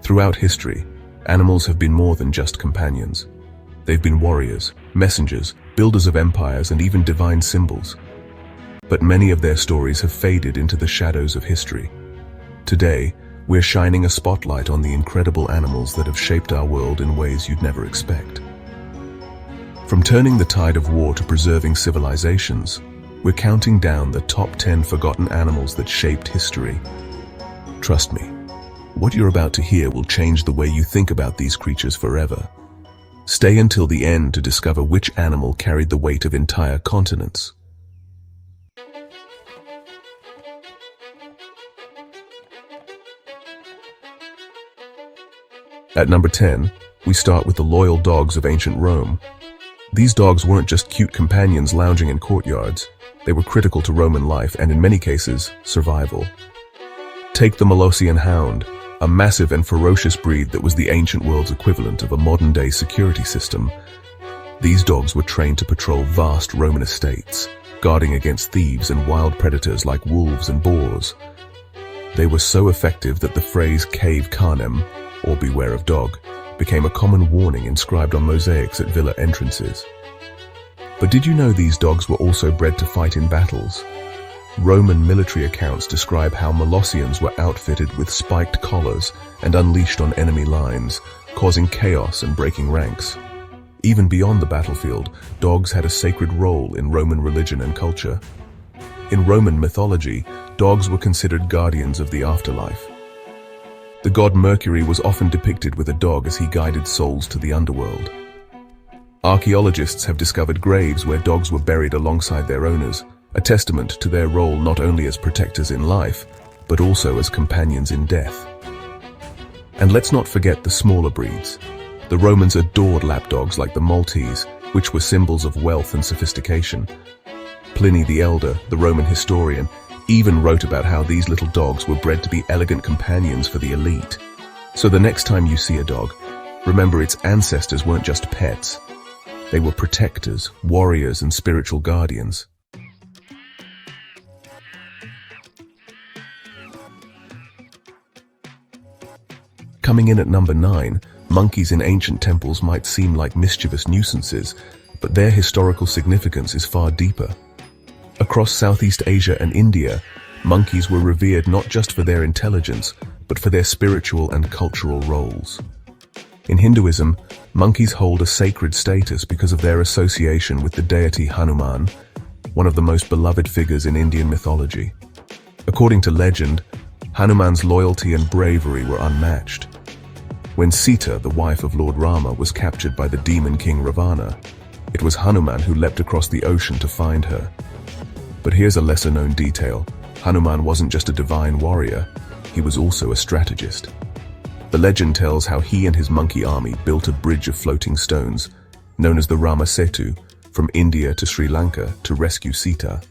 Throughout history, animals have been more than just companions. They've been warriors, messengers, builders of empires, and even divine symbols. But many of their stories have faded into the shadows of history. Today, we're shining a spotlight on the incredible animals that have shaped our world in ways you'd never expect. From turning the tide of war to preserving civilizations, we're counting down the top 10 forgotten animals that shaped history. Trust me, what you're about to hear will change the way you think about these creatures forever. Stay until the end to discover which animal carried the weight of entire continents. At number 10, we start with the loyal dogs of ancient Rome. These dogs weren't just cute companions lounging in courtyards. They were critical to Roman life and, in many cases, survival. Take the Molossian Hound, a massive and ferocious breed that was the ancient world's equivalent of a modern-day security system. These dogs were trained to patrol vast Roman estates, guarding against thieves and wild predators like wolves and boars. They were so effective that the phrase cave canem, or beware of dog, became a common warning inscribed on mosaics at villa entrances. But did you know these dogs were also bred to fight in battles? Roman military accounts describe how Molossians were outfitted with spiked collars and unleashed on enemy lines, causing chaos and breaking ranks. Even beyond the battlefield, dogs had a sacred role in Roman religion and culture. In Roman mythology, dogs were considered guardians of the afterlife. The god Mercury was often depicted with a dog as he guided souls to the underworld. Archaeologists have discovered graves where dogs were buried alongside their owners, a testament to their role not only as protectors in life, but also as companions in death. And let's not forget the smaller breeds. The Romans adored lapdogs like the Maltese, which were symbols of wealth and sophistication. Pliny the Elder, the Roman historian, even wrote about how these little dogs were bred to be elegant companions for the elite. So the next time you see a dog, remember its ancestors weren't just pets. They were protectors, warriors, and spiritual guardians. Coming in at number 9, monkeys in ancient temples might seem like mischievous nuisances, but their historical significance is far deeper. Across Southeast Asia and India, monkeys were revered not just for their intelligence, but for their spiritual and cultural roles. In Hinduism, monkeys hold a sacred status because of their association with the deity Hanuman, one of the most beloved figures in Indian mythology. According to legend, Hanuman's loyalty and bravery were unmatched. When Sita, the wife of Lord Rama, was captured by the demon king Ravana, it was Hanuman who leapt across the ocean to find her. But here's a lesser-known detail. Hanuman wasn't just a divine warrior, he was also a strategist. The legend tells how he and his monkey army built a bridge of floating stones, known as the Rama Setu, from India to Sri Lanka to rescue Sita.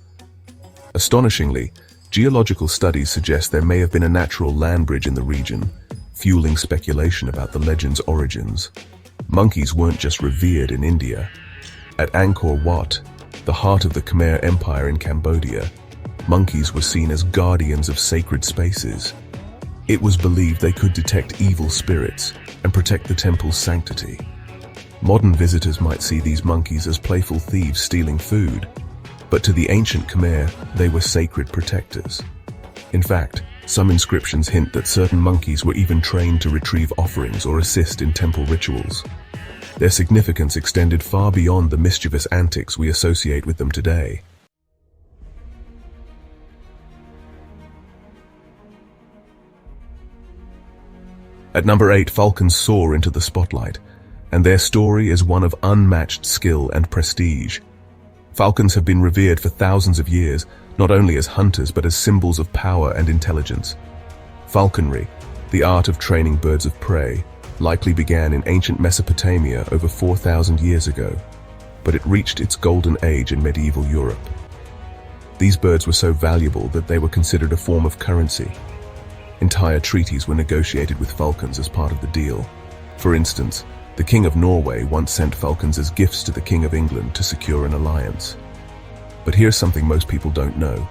Astonishingly, geological studies suggest there may have been a natural land bridge in the region, fueling speculation about the legend's origins. Monkeys weren't just revered in India. At Angkor Wat, the heart of the Khmer Empire in Cambodia, monkeys were seen as guardians of sacred spaces. It was believed they could detect evil spirits and protect the temple's sanctity. Modern visitors might see these monkeys as playful thieves stealing food, but to the ancient Khmer, they were sacred protectors. In fact, some inscriptions hint that certain monkeys were even trained to retrieve offerings or assist in temple rituals. Their significance extended far beyond the mischievous antics we associate with them today. At number 8, falcons soar into the spotlight, and their story is one of unmatched skill and prestige. Falcons have been revered for thousands of years, not only as hunters but as symbols of power and intelligence. Falconry, the art of training birds of prey, likely began in ancient Mesopotamia over 4,000 years ago, but it reached its golden age in medieval Europe. These birds were so valuable that they were considered a form of currency. Entire treaties were negotiated with falcons as part of the deal. For instance, the King of Norway once sent falcons as gifts to the King of England to secure an alliance. But here's something most people don't know.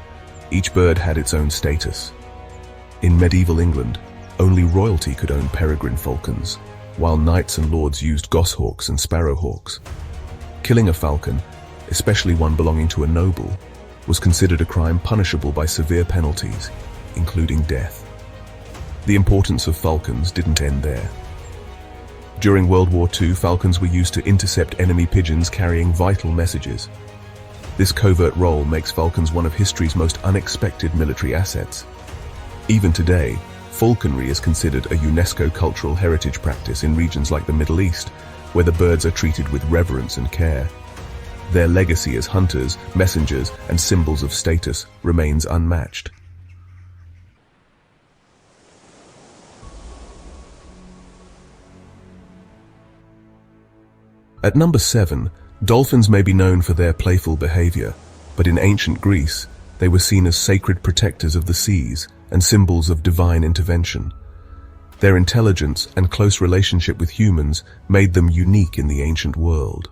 Each bird had its own status. In medieval England, Only royalty could own peregrine falcons, while knights and lords used goshawks and sparrowhawks. Killing a falcon, especially one belonging to a noble, was considered a crime punishable by severe penalties, including death. The importance of falcons didn't end there. During World War II, falcons were used to intercept enemy pigeons carrying vital messages. This covert role makes falcons one of history's most unexpected military assets. Even today, falconry is considered a UNESCO cultural heritage practice in regions like the Middle East, where the birds are treated with reverence and care. Their legacy as hunters, messengers, and symbols of status remains unmatched. At number 7, dolphins may be known for their playful behavior, but in ancient Greece, they were seen as sacred protectors of the seas and symbols of divine intervention. Their intelligence and close relationship with humans made them unique in the ancient world.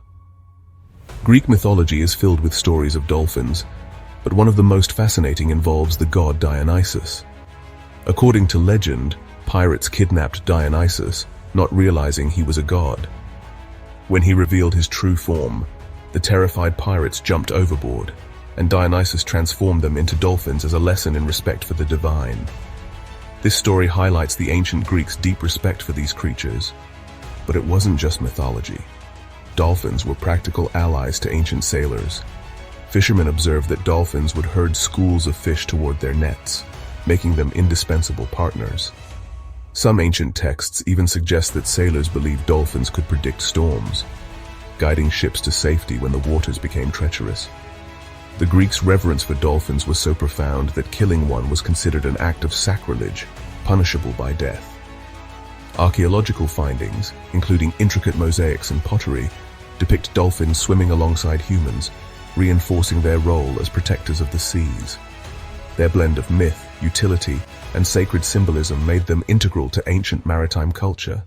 Greek mythology is filled with stories of dolphins, but one of the most fascinating involves the god Dionysus. According to legend, pirates kidnapped Dionysus, not realizing he was a god. When he revealed his true form, the terrified pirates jumped overboard, and Dionysus transformed them into dolphins as a lesson in respect for the divine. This story highlights the ancient Greeks' deep respect for these creatures. But it wasn't just mythology. Dolphins were practical allies to ancient sailors. Fishermen observed that dolphins would herd schools of fish toward their nets, making them indispensable partners. Some ancient texts even suggest that sailors believed dolphins could predict storms, guiding ships to safety when the waters became treacherous. The Greeks' reverence for dolphins was so profound that killing one was considered an act of sacrilege, punishable by death. Archaeological findings, including intricate mosaics and pottery, depict dolphins swimming alongside humans, reinforcing their role as protectors of the seas. Their blend of myth, utility, and sacred symbolism made them integral to ancient maritime culture.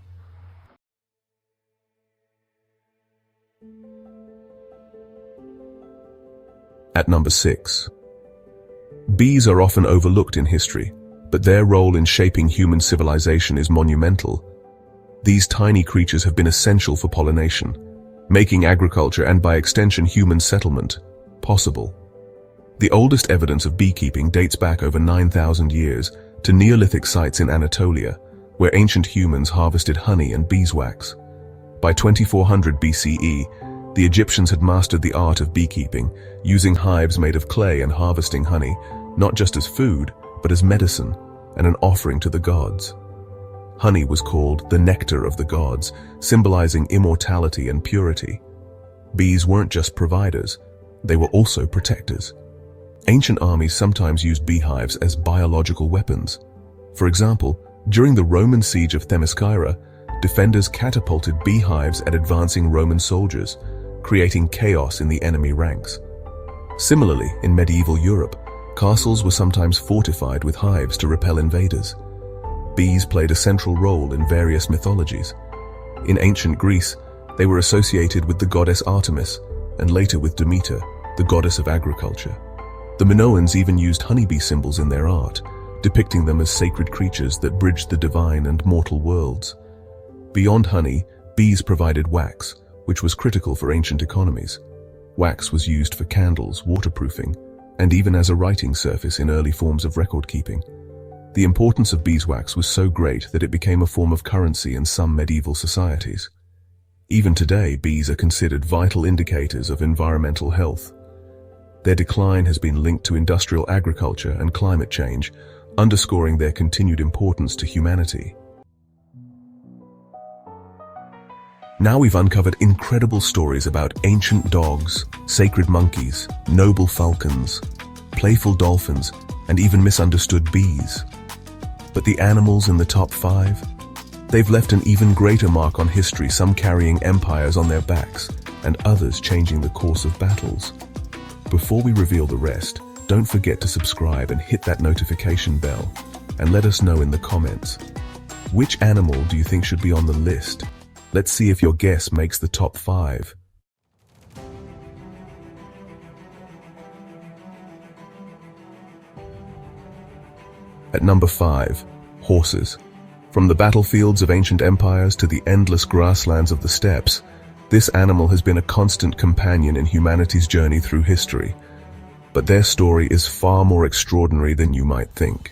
At number 6. Bees are often overlooked in history, but their role in shaping human civilization is monumental. These tiny creatures have been essential for pollination, making agriculture and by extension human settlement possible. The oldest evidence of beekeeping dates back over 9,000 years to Neolithic sites in Anatolia, where ancient humans harvested honey and beeswax. By 2400 BCE, the Egyptians had mastered the art of beekeeping, using hives made of clay and harvesting honey, not just as food, but as medicine and an offering to the gods. Honey was called the nectar of the gods, symbolizing immortality and purity. Bees weren't just providers, they were also protectors. Ancient armies sometimes used beehives as biological weapons. For example, during the Roman siege of Themyscira, defenders catapulted beehives at advancing Roman soldiers, creating chaos in the enemy ranks. Similarly, in medieval Europe, castles were sometimes fortified with hives to repel invaders. Bees played a central role in various mythologies. In ancient Greece, they were associated with the goddess Artemis, and later with Demeter, the goddess of agriculture. The Minoans even used honeybee symbols in their art, depicting them as sacred creatures that bridged the divine and mortal worlds. Beyond honey, bees provided wax, which was critical for ancient economies. Wax was used for candles, waterproofing, and even as a writing surface in early forms of record-keeping. The importance of beeswax was so great that it became a form of currency in some medieval societies. Even today, bees are considered vital indicators of environmental health. Their decline has been linked to industrial agriculture and climate change, underscoring their continued importance to humanity. Now we've uncovered incredible stories about ancient dogs, sacred monkeys, noble falcons, playful dolphins, and even misunderstood bees. But the animals in the top 5? They've left an even greater mark on history, some carrying empires on their backs, and others changing the course of battles. Before we reveal the rest, don't forget to subscribe and hit that notification bell, and let us know in the comments. Which animal do you think should be on the list? Let's see if your guess makes the top 5. At number 5, horses. From the battlefields of ancient empires to the endless grasslands of the steppes, this animal has been a constant companion in humanity's journey through history. But their story is far more extraordinary than you might think.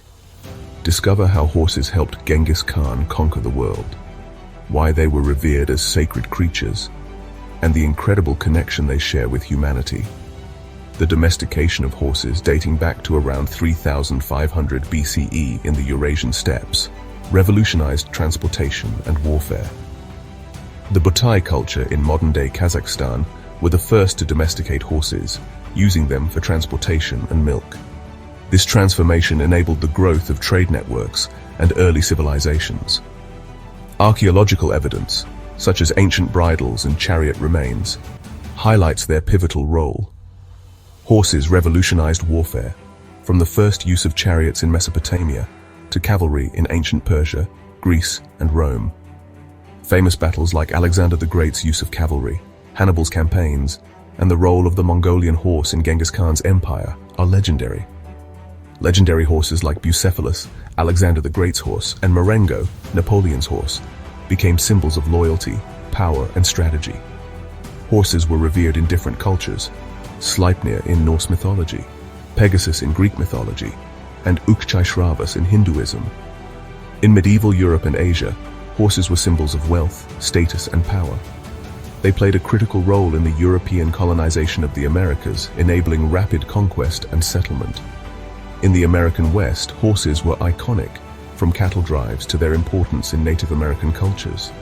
Discover how horses helped Genghis Khan conquer the world, why they were revered as sacred creatures, and the incredible connection they share with humanity. The domestication of horses dating back to around 3500 BCE in the Eurasian steppes revolutionized transportation and warfare. The Butai culture in modern-day Kazakhstan were the first to domesticate horses, using them for transportation and milk. This transformation enabled the growth of trade networks and early civilizations. Archaeological evidence, such as ancient bridles and chariot remains, highlights their pivotal role. Horses revolutionized warfare, from the first use of chariots in Mesopotamia to cavalry in ancient Persia, Greece, and Rome. Famous battles like Alexander the Great's use of cavalry, Hannibal's campaigns, and the role of the Mongolian horse in Genghis Khan's empire are legendary. Legendary horses like Bucephalus, Alexander the Great's horse, and Marengo, Napoleon's horse, became symbols of loyalty, power, and strategy. Horses were revered in different cultures: Sleipnir in Norse mythology, Pegasus in Greek mythology, and Ukchaishravas in Hinduism. In medieval Europe and Asia, horses were symbols of wealth, status, and power. They played a critical role in the European colonization of the Americas, enabling rapid conquest and settlement. In the American West, horses were iconic, from cattle drives to their importance in Native American cultures.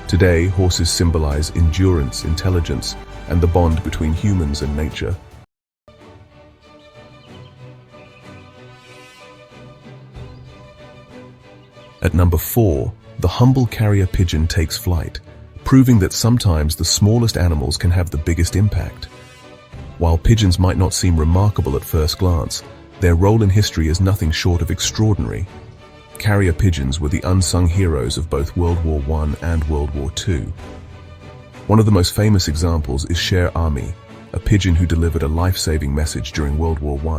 Today, horses symbolize endurance, intelligence, and the bond between humans and nature. At number 4, the humble carrier pigeon takes flight, proving that sometimes the smallest animals can have the biggest impact. While pigeons might not seem remarkable at first glance, their role in history is nothing short of extraordinary. Carrier pigeons were the unsung heroes of both World War I and World War II. One of the most famous examples is Sher Ami, a pigeon who delivered a life-saving message during World War I.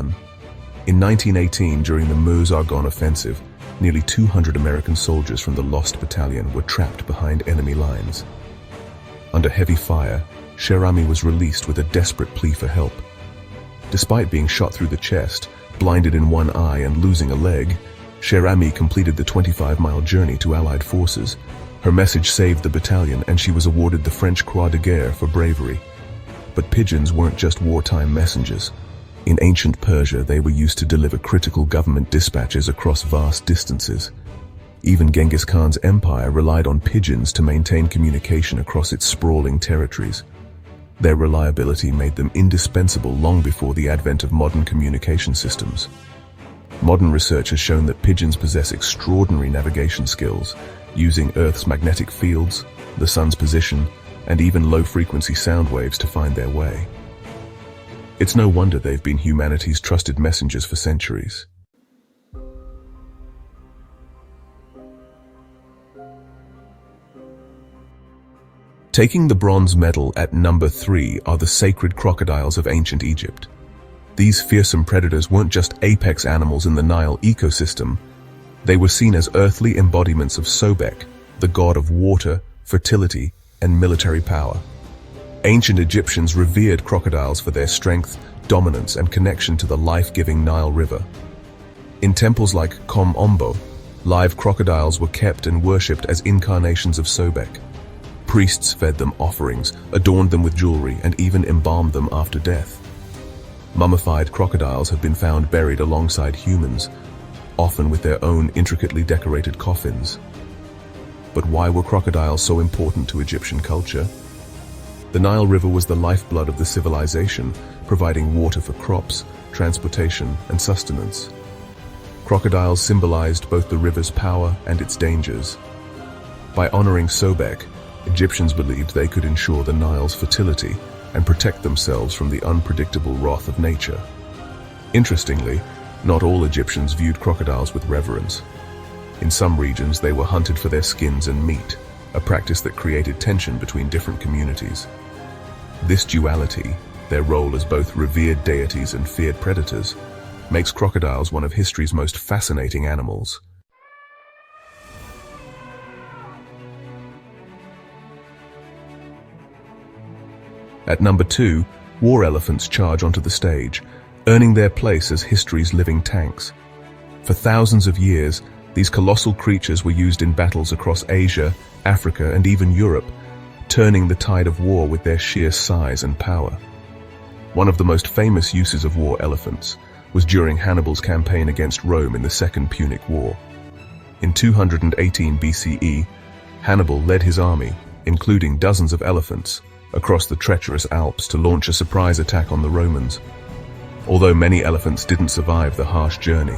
In 1918, during the Meuse-Argonne offensive, nearly 200 American soldiers from the Lost Battalion were trapped behind enemy lines. Under heavy fire, Sher Ami was released with a desperate plea for help. Despite being shot through the chest, blinded in one eye and losing a leg, Sher Ami completed the 25-mile journey to Allied forces. Her message saved the battalion, and she was awarded the French Croix de Guerre for bravery. But pigeons weren't just wartime messengers. In ancient Persia, they were used to deliver critical government dispatches across vast distances. Even Genghis Khan's empire relied on pigeons to maintain communication across its sprawling territories. Their reliability made them indispensable long before the advent of modern communication systems. Modern research has shown that pigeons possess extraordinary navigation skills, using Earth's magnetic fields, the sun's position, and even low-frequency sound waves to find their way. It's no wonder they've been humanity's trusted messengers for centuries. Taking the bronze medal at number 3 are the sacred crocodiles of ancient Egypt. These fearsome predators weren't just apex animals in the Nile ecosystem. They were seen as earthly embodiments of Sobek, the god of water, fertility, and military power. Ancient Egyptians revered crocodiles for their strength, dominance, and connection to the life-giving Nile River. In temples like Kom Ombo, live crocodiles were kept and worshipped as incarnations of Sobek. Priests fed them offerings, adorned them with jewelry, and even embalmed them after death. Mummified crocodiles have been found buried alongside humans, often with their own intricately decorated coffins. But why were crocodiles so important to Egyptian culture? The Nile River was the lifeblood of the civilization, providing water for crops, transportation, and sustenance. Crocodiles symbolized both the river's power and its dangers. By honoring Sobek, Egyptians believed they could ensure the Nile's fertility and protect themselves from the unpredictable wrath of nature. Interestingly, not all Egyptians viewed crocodiles with reverence. In some regions, they were hunted for their skins and meat, a practice that created tension between different communities. This duality, their role as both revered deities and feared predators, makes crocodiles one of history's most fascinating animals. At number 2, war elephants charge onto the stage, earning their place as history's living tanks. For thousands of years, these colossal creatures were used in battles across Asia, Africa, and even Europe, turning the tide of war with their sheer size and power. One of the most famous uses of war elephants was during Hannibal's campaign against Rome in the Second Punic War. In 218 BCE, Hannibal led his army, including dozens of elephants, across the treacherous Alps to launch a surprise attack on the Romans. Although many elephants didn't survive the harsh journey,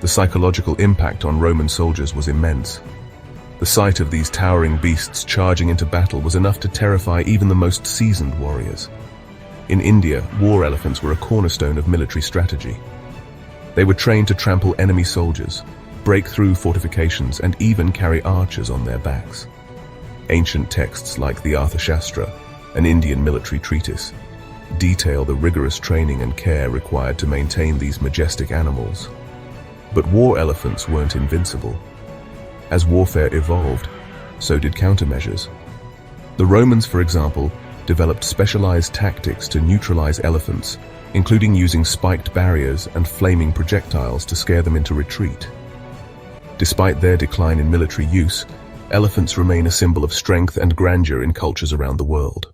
the psychological impact on Roman soldiers was immense. The sight of these towering beasts charging into battle was enough to terrify even the most seasoned warriors. In India, war elephants were a cornerstone of military strategy. They were trained to trample enemy soldiers, break through fortifications, and even carry archers on their backs. Ancient texts like the Arthashastra, an Indian military treatise, detail the rigorous training and care required to maintain these majestic animals. But war elephants weren't invincible. As warfare evolved, so did countermeasures. The Romans, for example, developed specialized tactics to neutralize elephants, including using spiked barriers and flaming projectiles to scare them into retreat. Despite their decline in military use, elephants remain a symbol of strength and grandeur in cultures around the world.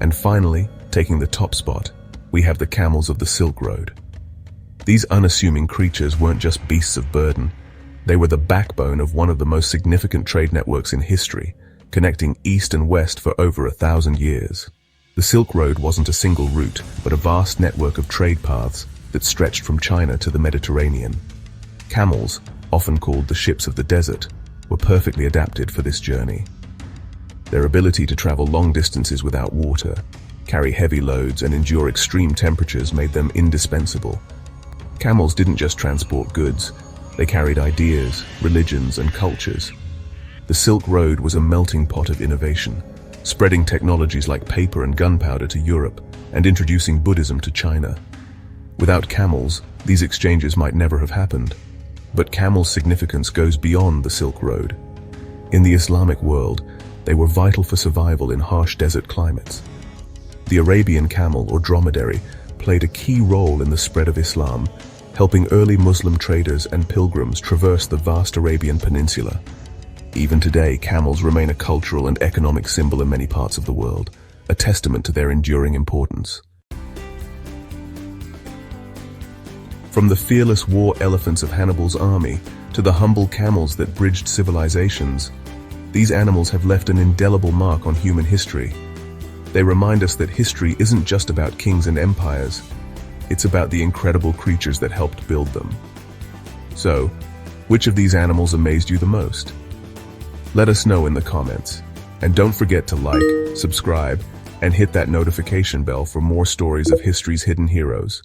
And finally, taking the top spot, we have the camels of the Silk Road. These unassuming creatures weren't just beasts of burden. They were the backbone of one of the most significant trade networks in history, connecting East and West for over 1,000 years. The Silk Road wasn't a single route, but a vast network of trade paths that stretched from China to the Mediterranean. Camels, often called the ships of the desert, were perfectly adapted for this journey. Their ability to travel long distances without water, carry heavy loads, and endure extreme temperatures made them indispensable. Camels didn't just transport goods, they carried ideas, religions, and cultures. The Silk Road was a melting pot of innovation, spreading technologies like paper and gunpowder to Europe and introducing Buddhism to China. Without camels, these exchanges might never have happened. But camels' significance goes beyond the Silk Road. In the Islamic world, they were vital for survival in harsh desert climates. The Arabian camel, or dromedary, played a key role in the spread of Islam, helping early Muslim traders and pilgrims traverse the vast Arabian Peninsula. Even today, camels remain a cultural and economic symbol in many parts of the world, a testament to their enduring importance. From the fearless war elephants of Hannibal's army to the humble camels that bridged civilizations, these animals have left an indelible mark on human history. They remind us that history isn't just about kings and empires, it's about the incredible creatures that helped build them. So, which of these animals amazed you the most? Let us know in the comments. And don't forget to like, subscribe, and hit that notification bell for more stories of history's hidden heroes.